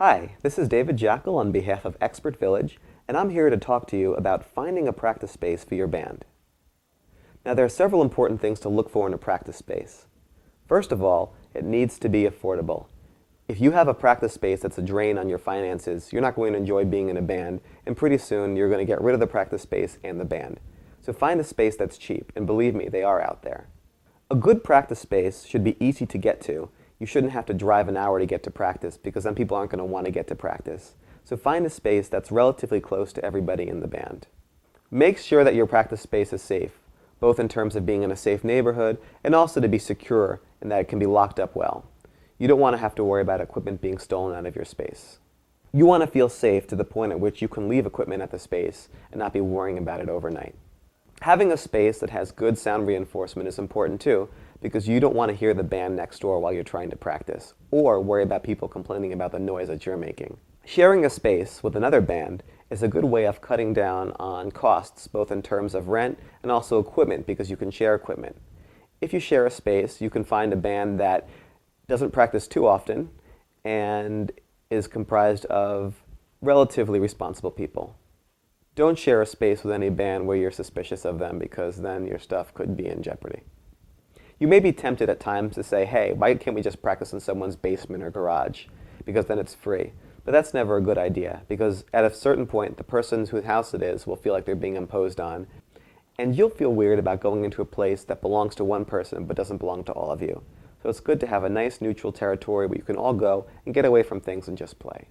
Hi, this is David Jackel on behalf of Expert Village, and I'm here to talk to you about finding a practice space for your band. Now, there are several important things to look for in a practice space. First of all, it needs to be affordable. If you have a practice space that's a drain on your finances, you're not going to enjoy being in a band, and pretty soon you're going to get rid of the practice space and the band. So find a space that's cheap, and believe me, they are out there. A good practice space should be easy to get to. You shouldn't have to drive an hour to get to practice because then people aren't going to want to get to practice. So find a space that's relatively close to everybody in the band. Make sure that your practice space is safe, both in terms of being in a safe neighborhood and also to be secure and that it can be locked up well. You don't want to have to worry about equipment being stolen out of your space. You want to feel safe to the point at which you can leave equipment at the space and not be worrying about it overnight. Having a space that has good sound reinforcement is important too, because you don't want to hear the band next door while you're trying to practice, or worry about people complaining about the noise that you're making. Sharing a space with another band is a good way of cutting down on costs, both in terms of rent and also equipment, because you can share equipment. If you share a space, you can find a band that doesn't practice too often and is comprised of relatively responsible people. Don't share a space with any band where you're suspicious of them, because then your stuff could be in jeopardy. You may be tempted at times to say, hey, why can't we just practice in someone's basement or garage? Because then it's free. But that's never a good idea, because at a certain point, the person whose house it is will feel like they're being imposed on, and you'll feel weird about going into a place that belongs to one person but doesn't belong to all of you. So it's good to have a nice neutral territory where you can all go and get away from things and just play.